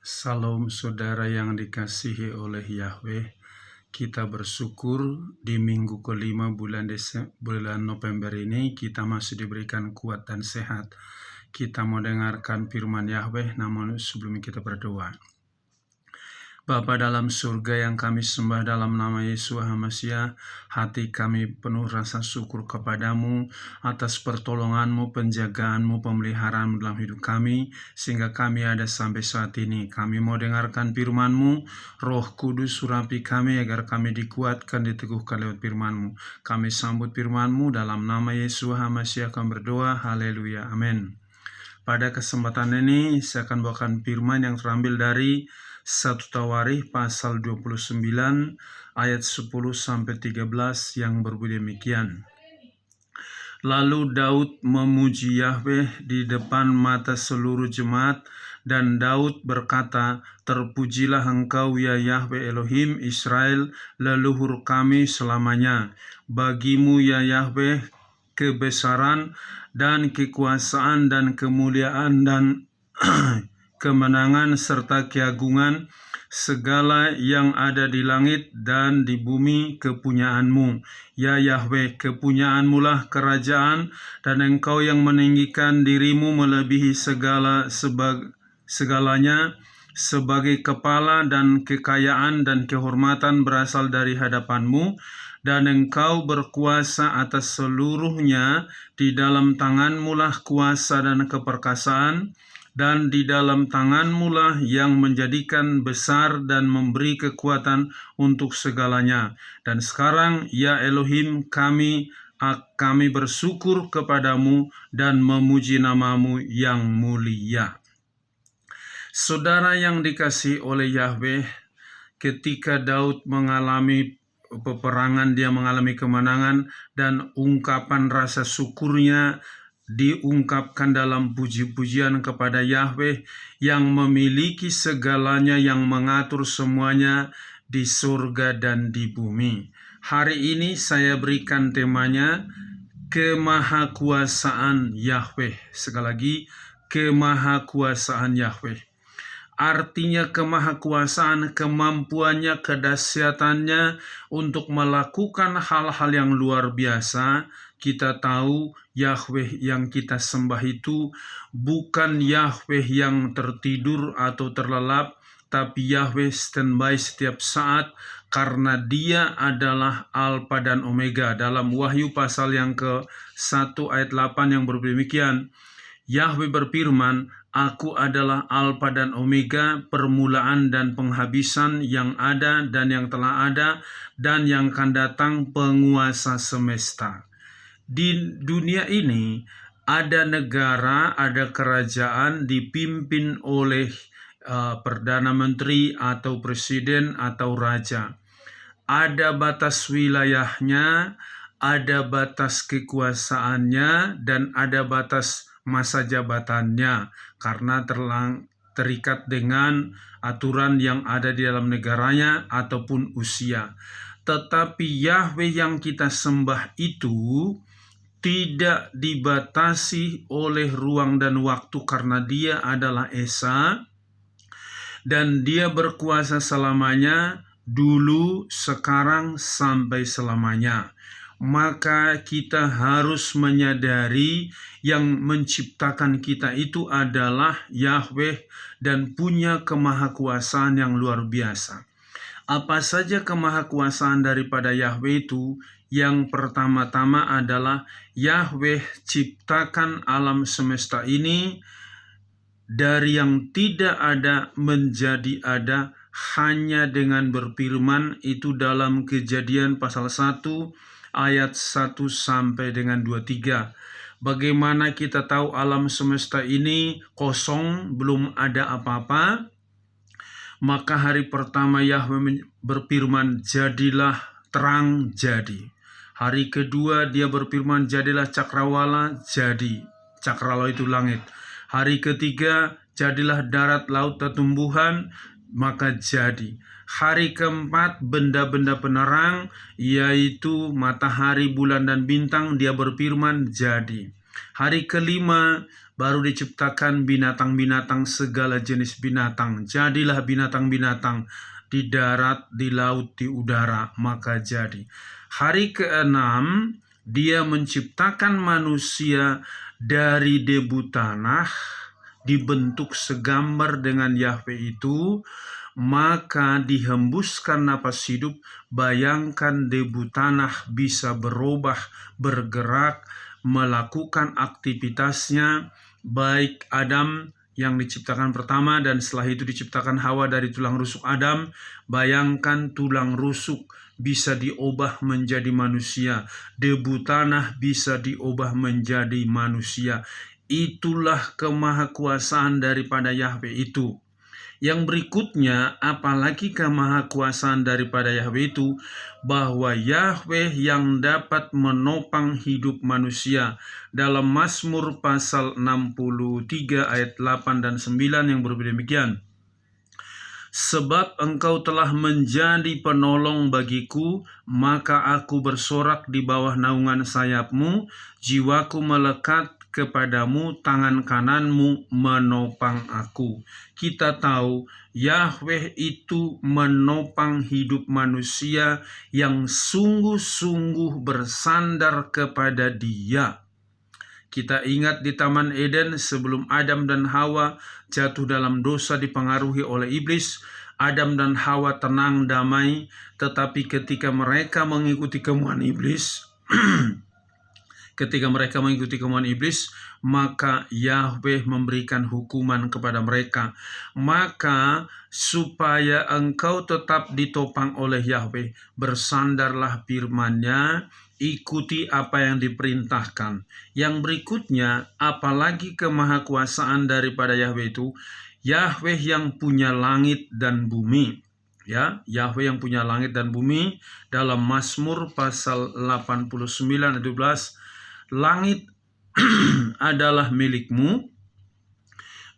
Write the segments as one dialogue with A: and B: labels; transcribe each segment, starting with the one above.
A: Salam saudara yang dikasihi oleh Yahweh. Kita bersyukur di minggu kelima bulan November ini kita masih diberikan kuat dan sehat. Kita mau dengarkan firman Yahweh, namun sebelum kita berdoa. Bapa dalam surga yang kami sembah dalam nama Yesus HaMasiah, hati kami penuh rasa syukur kepadamu atas pertolonganmu, penjagaanmu, pemeliharaanmu dalam hidup kami, sehingga kami ada sampai saat ini. Kami mau dengarkan firman-Mu, Roh Kudus surapi kami agar kami dikuatkan, diteguhkan lewat firman-Mu. Kami sambut firman-Mu dalam nama Yesus HaMasiah kami berdoa, haleluya, amin. Pada kesempatan ini saya akan bawakan firman yang terambil dari 1 Tawarikh pasal 29 ayat 10-13 yang berbunyi demikian. Lalu Daud memuji Yahweh di depan mata seluruh jemaat, dan Daud berkata, "Terpujilah Engkau ya Yahweh Elohim Israel, leluhur kami selamanya. Bagimu ya Yahweh kebesaran dan kekuasaan dan kemuliaan dan kemenangan serta keagungan, segala yang ada di langit dan di bumi kepunyaan-Mu. Ya Yahweh, kepunyaan-Mu lah kerajaan, dan Engkau yang meninggikan dirimu melebihi segalanya. Sebagai kepala dan kekayaan dan kehormatan berasal dari hadapan-Mu, dan Engkau berkuasa atas seluruhnya. Di dalam tangan-Mu lah kuasa dan keperkasaan, dan di dalam tangan-Mu lah yang menjadikan besar dan memberi kekuatan untuk segalanya. Dan sekarang, ya Elohim, kami bersyukur kepadamu dan memuji nama-Mu yang mulia." Saudara yang dikasihi oleh Yahweh, ketika Daud mengalami peperangan, dia mengalami kemenangan, dan ungkapan rasa syukurnya diungkapkan dalam puji-pujian kepada Yahweh yang memiliki segalanya, yang mengatur semuanya di surga dan di bumi. Hari ini saya berikan temanya kemahakuasaan Yahweh. Sekali lagi, kemahakuasaan Yahweh. Artinya kemahakuasaan, kemampuannya, kedahsyatannya untuk melakukan hal-hal yang luar biasa. Kita tahu Yahweh yang kita sembah itu bukan Yahweh yang tertidur atau terlelap, tapi Yahweh standby setiap saat, karena Dia adalah Alfa dan Omega. Dalam Wahyu pasal yang ke-1 ayat 8 yang berbunyi demikian, Yahweh berfirman, "Aku adalah Alfa dan Omega, permulaan dan penghabisan, yang ada dan yang telah ada dan yang akan datang, penguasa semesta." Di dunia ini ada negara, ada kerajaan dipimpin oleh Perdana Menteri atau Presiden atau Raja. Ada batas wilayahnya, ada batas kekuasaannya, dan ada batas masa jabatannya, karena terikat dengan aturan yang ada di dalam negaranya ataupun usia. Tetapi Yahweh yang kita sembah itu tidak dibatasi oleh ruang dan waktu, karena Dia adalah Esa dan Dia berkuasa selamanya, dulu, sekarang, sampai selamanya. Maka kita harus menyadari yang menciptakan kita itu adalah Yahweh dan punya kemahakuasaan yang luar biasa. Apa saja kemahakuasaan daripada Yahweh itu? Yang pertama-tama adalah Yahweh ciptakan alam semesta ini dari yang tidak ada menjadi ada hanya dengan berfirman. Itu dalam Kejadian pasal 1 ayat 1 sampai dengan 23. Bagaimana kita tahu alam semesta ini kosong, belum ada apa-apa? Maka hari pertama Yahweh berfirman, "Jadilah terang," jadi. Hari kedua Dia berfirman, "Jadilah cakrawala," jadi. Cakrawala itu langit. Hari ketiga, "Jadilah darat, laut, dan tumbuhan," maka jadi. Hari keempat, benda-benda penerang, yaitu matahari, bulan, dan bintang, Dia berfirman, jadi. Hari kelima baru diciptakan binatang-binatang, segala jenis binatang. Jadilah binatang-binatang di darat, di laut, di udara, maka jadi. Hari keenam dia menciptakan manusia dari debu tanah, dibentuk segambar dengan Yahweh itu, maka dihembuskan napas hidup. Bayangkan debu tanah bisa berubah, bergerak, melakukan aktivitasnya, baik Adam yang diciptakan pertama dan setelah itu diciptakan Hawa dari tulang rusuk Adam. Bayangkan tulang rusuk bisa diubah menjadi manusia, debu tanah bisa diubah menjadi manusia. Itulah kemahakuasaan daripada Yahweh itu. Yang berikutnya, apalagi kemahakuasaan daripada Yahweh itu, bahwa Yahweh yang dapat menopang hidup manusia. Dalam Mazmur pasal 63 ayat 8 dan 9 yang berbeda demikian. Sebab engkau telah menjadi penolong bagiku, maka aku bersorak di bawah naungan sayapmu, jiwaku melekat kepadamu, tangan kananmu menopang aku. Kita tahu Yahweh itu menopang hidup manusia yang sungguh-sungguh bersandar kepada Dia. Kita ingat di Taman Eden sebelum Adam dan Hawa jatuh dalam dosa dipengaruhi oleh iblis, Adam dan Hawa tenang damai, tetapi ketika mereka mengikuti kemauan iblis, maka Yahweh memberikan hukuman kepada mereka. Maka supaya engkau tetap ditopang oleh Yahweh, bersandarlah firman-Nya, ikuti apa yang diperintahkan. Yang berikutnya, apalagi kemahakuasaan daripada Yahweh itu, Yahweh yang punya langit dan bumi. Ya, Yahweh yang punya langit dan bumi. Dalam Mazmur pasal 89 ayat 12, langit adalah milikmu,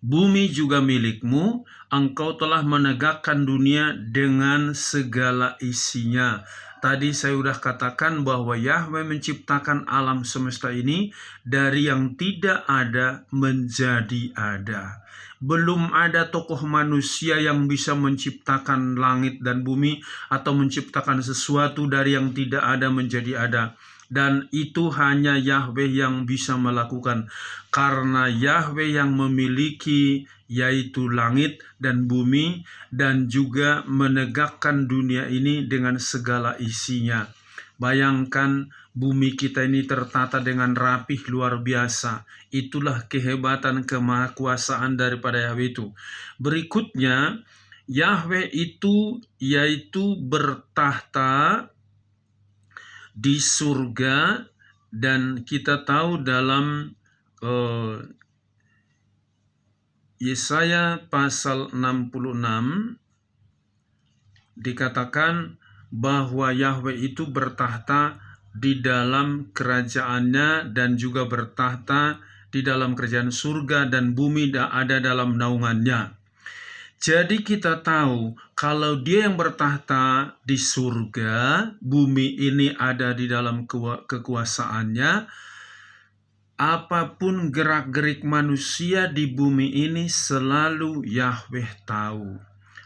A: bumi juga milikmu, engkau telah menegakkan dunia dengan segala isinya. Tadi saya sudah katakan bahwa Yahweh menciptakan alam semesta ini dari yang tidak ada menjadi ada. Belum ada tokoh manusia yang bisa menciptakan langit dan bumi atau menciptakan sesuatu dari yang tidak ada menjadi ada. Dan itu hanya Yahweh yang bisa melakukan, karena Yahweh yang memiliki yaitu langit dan bumi, dan juga menegakkan dunia ini dengan segala isinya. Bayangkan bumi kita ini tertata dengan rapih luar biasa. Itulah kehebatan kemahakuasaan daripada Yahweh itu. Berikutnya, Yahweh itu yaitu bertahta di surga, dan kita tahu dalam Yesaya pasal 66 dikatakan bahwa Yahweh itu bertahta di dalam kerajaannya dan juga bertahta di dalam kerajaan surga, dan bumi ada dalam naungannya. Jadi kita tahu kalau Dia yang bertahta di surga, bumi ini ada di dalam kekuasaannya, apapun gerak-gerik manusia di bumi ini selalu Yahweh tahu.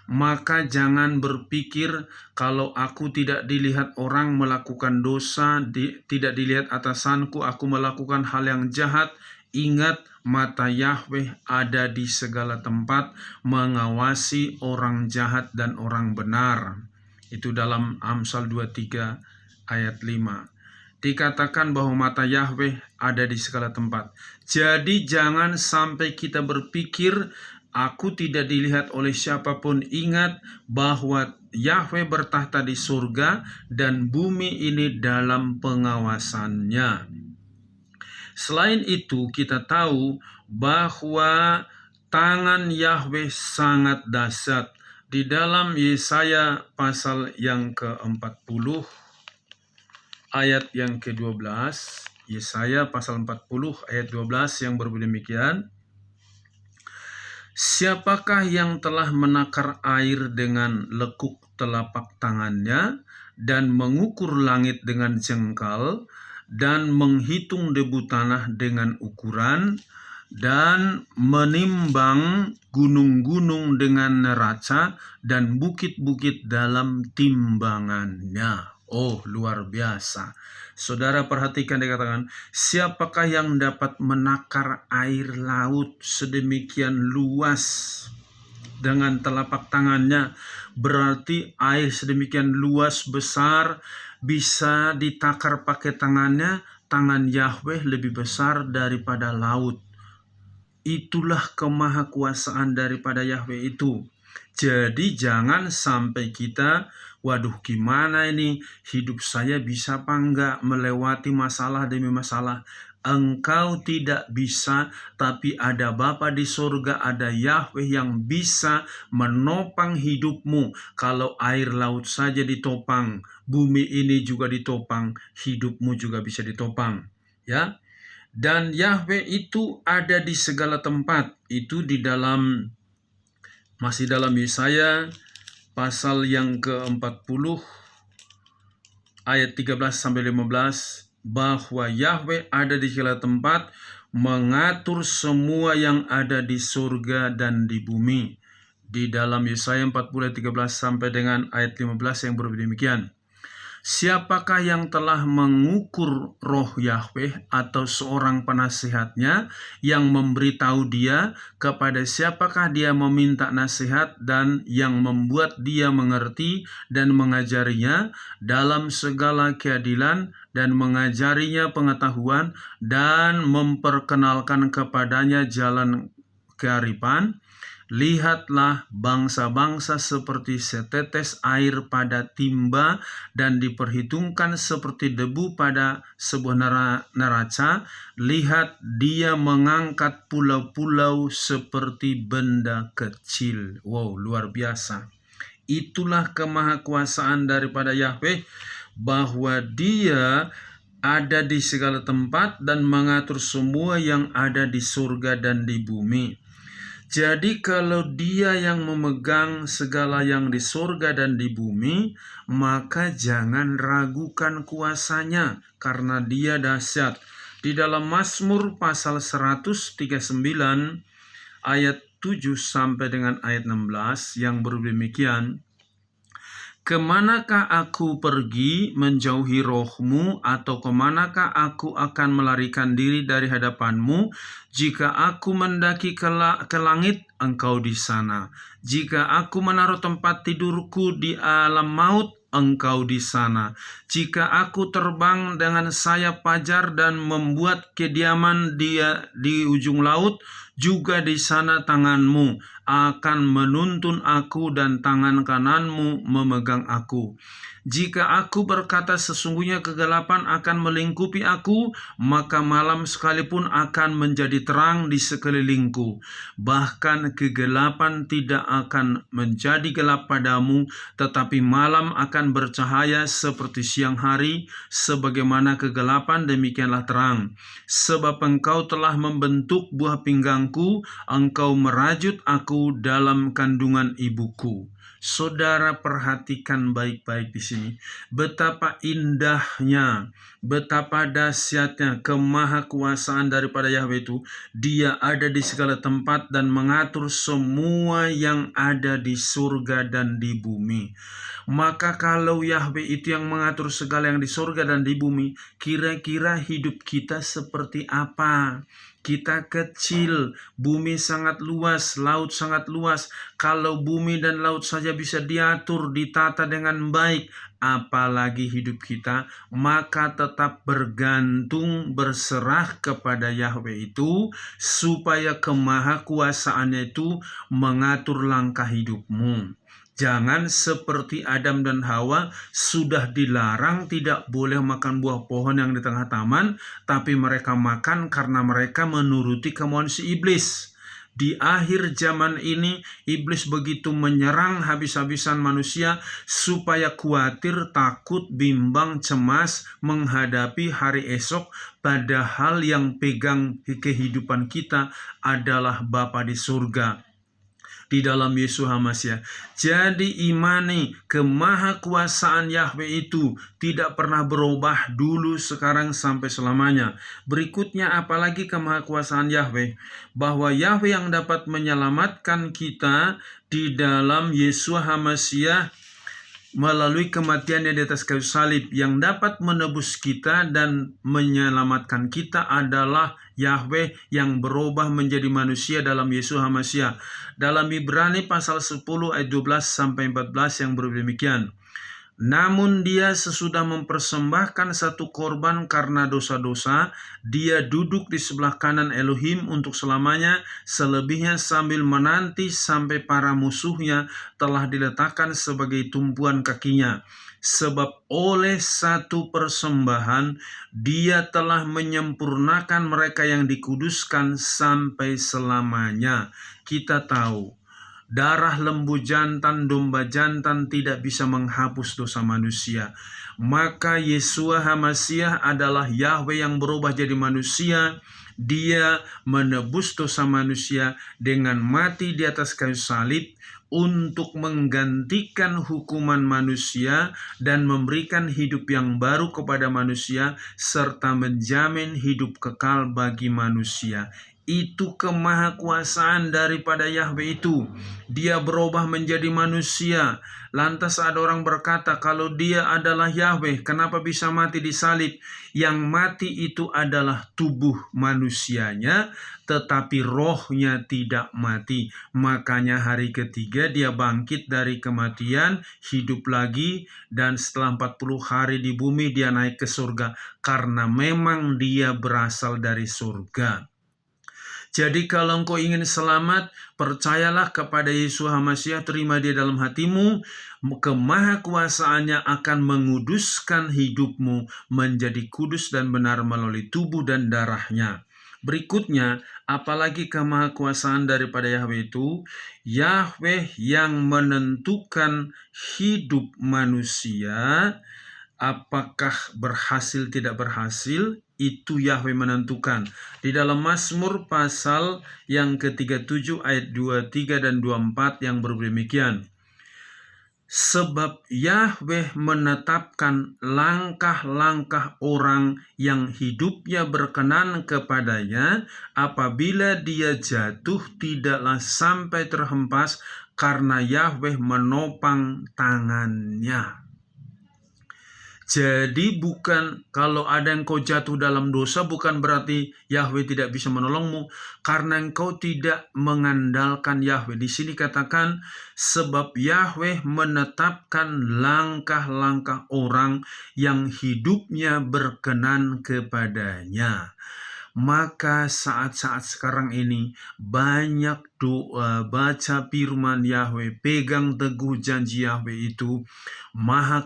A: Maka jangan berpikir kalau aku tidak dilihat orang melakukan dosa, tidak dilihat atasanku, aku melakukan hal yang jahat. Ingat, mata Yahweh ada di segala tempat, mengawasi orang jahat dan orang benar. Itu dalam Amsal 23 ayat 5. Dikatakan bahwa mata Yahweh ada di segala tempat. Jadi jangan sampai kita berpikir aku tidak dilihat oleh siapapun. Ingat bahwa Yahweh bertahta di surga dan bumi ini dalam pengawasannya. Selain itu, kita tahu bahwa tangan Yahweh sangat dahsyat. Di dalam Yesaya pasal yang ke-40 ayat yang ke-12, Yesaya pasal 40 ayat 12 yang berbunyi demikian. Siapakah yang telah menakar air dengan lekuk telapak tangannya dan mengukur langit dengan jengkal, dan menghitung debu tanah dengan ukuran, dan menimbang gunung-gunung dengan neraca, dan bukit-bukit dalam timbangannya. Oh, luar biasa. Saudara perhatikan, dikatakan, siapakah yang dapat menakar air laut sedemikian luas dengan telapak tangannya? Berarti air sedemikian luas besar bisa ditakar pakai tangannya. Tangan Yahweh lebih besar daripada laut. Itulah kemahakuasaan daripada Yahweh itu. Jadi jangan sampai kita, waduh gimana ini, hidup saya bisa apa enggak melewati masalah demi masalah. Engkau tidak bisa, tapi ada Bapa di surga, ada Yahweh yang bisa menopang hidupmu. Kalau air laut saja ditopang, bumi ini juga ditopang, hidupmu juga bisa ditopang. Ya. Dan Yahweh itu ada di segala tempat. Itu di dalam, masih dalam Yesaya pasal yang ke-40 ayat 13-15, bahwa Yahweh ada di segala tempat, mengatur semua yang ada di surga dan di bumi. Di dalam Yesaya 40 ayat 13 sampai dengan ayat 15 yang berbunyi demikian. Siapakah yang telah mengukur roh Yahweh atau seorang penasihatnya yang memberitahu dia kepada siapakah dia meminta nasihat dan yang membuat dia mengerti dan mengajarinya dalam segala keadilan dan mengajarinya pengetahuan dan memperkenalkan kepadanya jalan kearifan? Lihatlah, bangsa-bangsa seperti setetes air pada timba dan diperhitungkan seperti debu pada sebuah neraca. Lihat, dia mengangkat pulau-pulau seperti benda kecil. Wow, luar biasa. Itulah kemahakuasaan daripada Yahweh, bahwa dia ada di segala tempat dan mengatur semua yang ada di surga dan di bumi. Jadi kalau dia yang memegang segala yang di surga dan di bumi, maka jangan ragukan kuasanya, karena dia dahsyat. Di dalam Mazmur pasal 139 ayat 7 sampai dengan ayat 16 yang berbunyi demikian. Kemanakah aku pergi menjauhi rohmu, atau kemanakah aku akan melarikan diri dari hadapanmu? Jika aku mendaki ke langit, engkau di sana. Jika aku menaruh tempat tidurku di alam maut, engkau di sana. Jika aku terbang dengan sayap fajar dan membuat kediaman di ujung laut, juga di sana tanganmu akan menuntun aku dan tangan kananmu memegang aku. Jika aku berkata sesungguhnya kegelapan akan melingkupi aku, maka malam sekalipun akan menjadi terang di sekelilingku. Bahkan kegelapan tidak akan menjadi gelap padamu, tetapi malam akan bercahaya seperti siang hari. Sebagaimana kegelapan, demikianlah terang. Sebab engkau telah membentuk buah pinggangku, engkau merajut aku dalam kandungan ibuku. Saudara perhatikan baik-baik di sini. Betapa indahnya, betapa dahsyatnya kemahakuasaan daripada Yahweh itu. Dia ada di segala tempat dan mengatur semua yang ada di surga dan di bumi. Maka kalau Yahweh itu yang mengatur segala yang di surga dan di bumi, kira-kira hidup kita seperti apa? Kita kecil, bumi sangat luas, laut sangat luas. Kalau bumi dan laut saja bisa diatur, ditata dengan baik, apalagi hidup kita, maka tetap bergantung, berserah kepada Yahweh itu, supaya kemahakuasaannya itu mengatur langkah hidupmu. Jangan seperti Adam dan Hawa, sudah dilarang tidak boleh makan buah pohon yang di tengah taman, tapi mereka makan karena mereka menuruti kemauan si iblis. Di akhir zaman ini, iblis begitu menyerang habis-habisan manusia supaya khawatir, takut, bimbang, cemas menghadapi hari esok, padahal yang pegang kehidupan kita adalah Bapa di surga. di dalam Yesus HaMasiah. Jadi imani kemahakuasaan Yahweh itu tidak pernah berubah dulu, sekarang, sampai selamanya. Berikutnya, apalagi kemahakuasaan Yahweh, bahwa Yahweh yang dapat menyelamatkan kita di dalam Yesus HaMasiah melalui kematiannya di atas kayu salib. Yang dapat menebus kita dan menyelamatkan kita adalah Yahweh yang berubah menjadi manusia dalam Yesus HaMasiah. Dalam Ibrani pasal 10 ayat 12-14 yang demikian. Namun dia sesudah mempersembahkan satu korban karena dosa-dosa, dia duduk di sebelah kanan Elohim untuk selamanya, selebihnya sambil menanti sampai para musuhnya telah diletakkan sebagai tumpuan kakinya. Sebab oleh satu persembahan, dia telah menyempurnakan mereka yang dikuduskan sampai selamanya. Kita tahu, darah lembu jantan, domba jantan tidak bisa menghapus dosa manusia. Maka Yeshua HaMasiah adalah Yahweh yang berubah jadi manusia. Dia menebus dosa manusia dengan mati di atas kayu salib untuk menggantikan hukuman manusia dan memberikan hidup yang baru kepada manusia serta menjamin hidup kekal bagi manusia. Itu kemahakuasaan daripada Yahweh itu. Dia berubah menjadi manusia. Lantas ada orang berkata, kalau dia adalah Yahweh, kenapa bisa mati di salib? Yang mati itu adalah tubuh manusianya, tetapi rohnya tidak mati. Makanya hari ketiga dia bangkit dari kematian, hidup lagi, dan setelah 40 hari di bumi dia naik ke surga, karena memang dia berasal dari surga. Jadi kalau engkau ingin selamat, percayalah kepada Yesus HaMasiah, terima dia dalam hatimu, kemahakuasaannya akan menguduskan hidupmu menjadi kudus dan benar melalui tubuh dan darahnya. Berikutnya, apalagi kemahakuasaan daripada Yahweh itu, Yahweh yang menentukan hidup manusia, apakah berhasil tidak berhasil, itu Yahweh menentukan. Di dalam Mazmur pasal yang ke-37 ayat 23 dan 24 yang demikian. Sebab Yahweh menetapkan langkah-langkah orang yang hidupnya berkenan kepadanya, apabila dia jatuh tidaklah sampai terhempas, karena Yahweh menopang tangannya. Jadi bukan kalau ada engkau jatuh dalam dosa, bukan berarti Yahweh tidak bisa menolongmu, karena engkau tidak mengandalkan Yahweh. Di sini katakan, sebab Yahweh menetapkan langkah-langkah orang yang hidupnya berkenan kepadanya. Maka saat-saat sekarang ini banyak doa, baca firman Yahweh, pegang teguh janji Yahweh itu, maha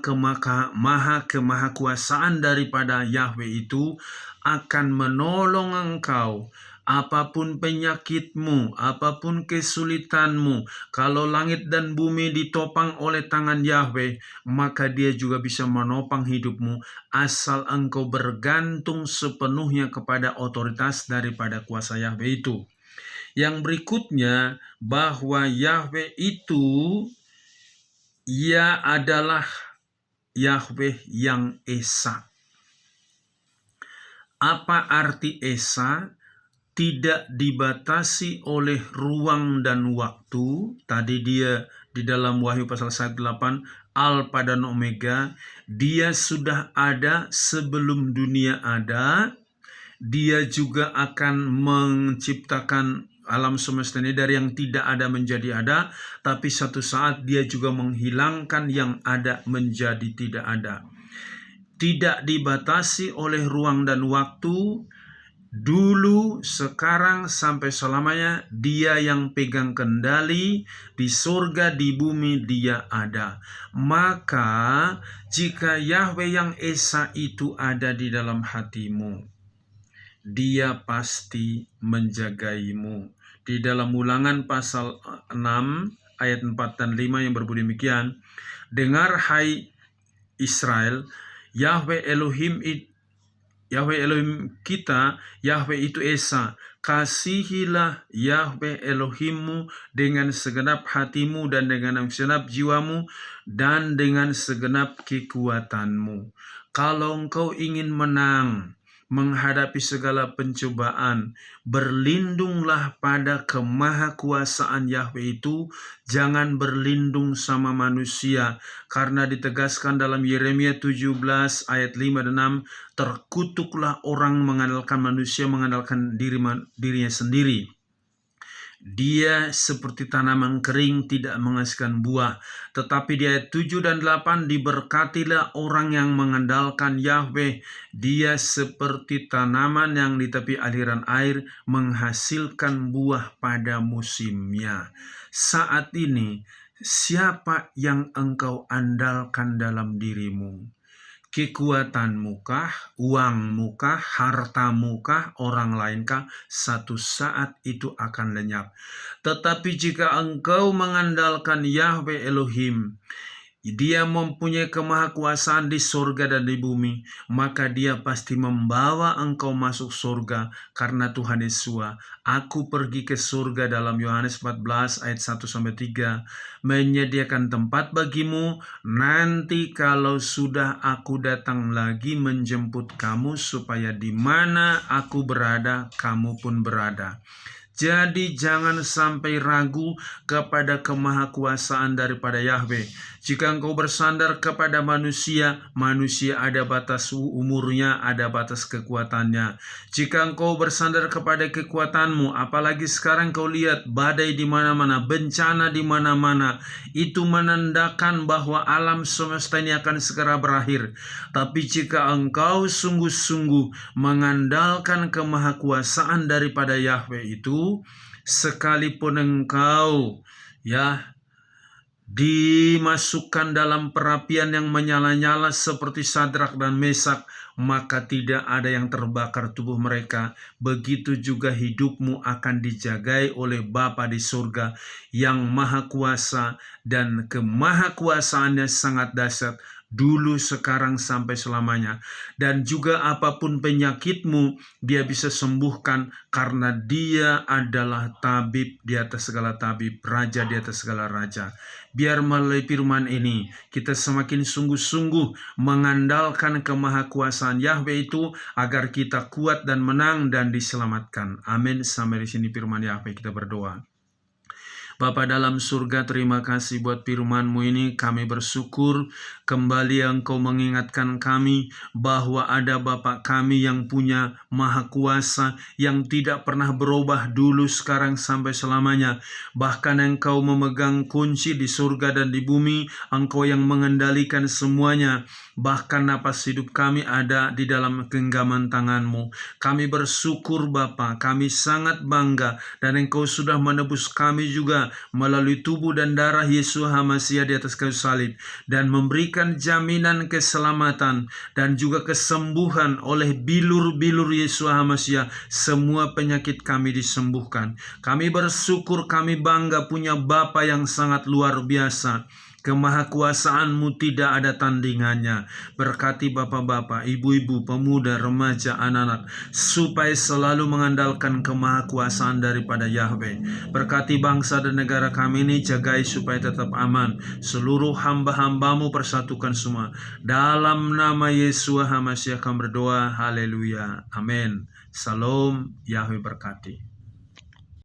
A: kemahakuasaan daripada Yahweh itu akan menolong engkau. Apapun penyakitmu, apapun kesulitanmu, kalau langit dan bumi ditopang oleh tangan Yahweh, maka dia juga bisa menopang hidupmu, asal engkau bergantung sepenuhnya kepada otoritas daripada kuasa Yahweh itu. Yang berikutnya, bahwa Yahweh itu, ia adalah Yahweh yang Esa. Apa arti Esa? Tidak dibatasi oleh ruang dan waktu. Tadi dia di dalam Wahyu pasal 1:8, Alfa dan Omega. Dia sudah ada sebelum dunia ada. Dia juga akan menciptakan alam semesta ini dari yang tidak ada menjadi ada. Tapi satu saat dia juga menghilangkan yang ada menjadi tidak ada. Tidak dibatasi oleh ruang dan waktu. Dulu, sekarang, sampai selamanya, dia yang pegang kendali di surga, di bumi, dia ada. Maka, jika Yahweh yang Esa itu ada di dalam hatimu, dia pasti menjagaimu. Di dalam Ulangan pasal 6, ayat 4 dan 5 yang berbunyi demikian, dengar hai Israel, Yahweh Elohim Yahweh Elohim kita, Yahweh itu Esa. Kasihilah Yahweh Elohimmu dengan segenap hatimu dan dengan segenap jiwamu dan dengan segenap kekuatanmu. Kalau engkau ingin menang menghadapi segala pencobaan, berlindunglah pada kemahakuasaan Yahweh itu, jangan berlindung sama manusia, karena ditegaskan dalam Yeremia 17 ayat 5 dan 6, terkutuklah orang mengandalkan manusia, mengandalkan dirinya sendiri. Dia seperti tanaman kering tidak menghasilkan buah. Tetapi di ayat 7 dan 8, diberkatilah orang yang mengandalkan Yahweh. Dia seperti tanaman yang di tepi aliran air menghasilkan buah pada musimnya. Saat ini, siapa yang engkau andalkan dalam dirimu? Kekuatanmu kah, uangmu kah, hartamu kah, orang lain kah? Satu saat itu akan lenyap. Tetapi jika engkau mengandalkan Yahweh Elohim, Dia mempunyai kemahakuasaan di sorga dan di bumi, maka Dia pasti membawa engkau masuk sorga, karena Tuhan Yesus, aku pergi ke sorga dalam Yohanes 14 ayat 1-3, menyediakan tempat bagimu, nanti kalau sudah aku datang lagi menjemput kamu, supaya di mana aku berada, kamu pun berada. Jadi jangan sampai ragu kepada kemahakuasaan daripada Yahweh. Jika engkau bersandar kepada manusia, manusia ada batas umurnya, ada batas kekuatannya. Jika engkau bersandar kepada kekuatanmu, apalagi sekarang kau lihat badai di mana-mana, bencana di mana-mana, itu menandakan bahwa alam semesta ini akan segera berakhir. Tapi jika engkau sungguh-sungguh mengandalkan kemahakuasaan daripada Yahweh itu, sekalipun engkau dimasukkan dalam perapian yang menyala-nyala seperti Sadrak dan Mesak, maka tidak ada yang terbakar tubuh mereka. Begitu juga hidupmu akan dijagai oleh Bapa di surga yang maha kuasa, dan kemahakuasaannya sangat dahsyat, dulu, sekarang, sampai selamanya. Dan juga apapun penyakitmu, Dia bisa sembuhkan, karena Dia adalah tabib di atas segala tabib, raja di atas segala raja. Biar melalui firman ini kita semakin sungguh-sungguh mengandalkan kemahakuasaan Yahweh itu, agar kita kuat dan menang dan diselamatkan. Amin. Sampai di sini firman Yahweh, kita berdoa. Bapa dalam surga, terima kasih buat firman-Mu ini. Kami bersyukur kembali Engkau mengingatkan kami bahwa ada Bapa kami yang punya maha kuasa, yang tidak pernah berubah dulu, sekarang, sampai selamanya. Bahkan Engkau memegang kunci di surga dan di bumi. Engkau yang mengendalikan semuanya. Bahkan napas hidup kami ada di dalam genggaman tangan-Mu. Kami bersyukur Bapa, kami sangat bangga, dan Engkau sudah menebus kami juga melalui tubuh dan darah Yesus HaMasiah di atas kayu salib, dan memberikan jaminan keselamatan dan juga kesembuhan oleh bilur-bilur Yesus HaMasiah. Semua penyakit kami disembuhkan. Kami bersyukur, kami bangga punya Bapa yang sangat luar biasa. Kemahakuasaan-Mu tidak ada tandingannya. Berkati bapak-bapak, ibu-ibu, pemuda, remaja, anak-anak, supaya selalu mengandalkan kemahakuasaan daripada Yahweh. Berkati bangsa dan negara kami ini, jagai supaya tetap aman. Seluruh hamba-hamba-Mu persatukan semua. Dalam nama Yesus HaMasiah kami berdoa. Haleluya. Amin. Salam. Yahweh berkati.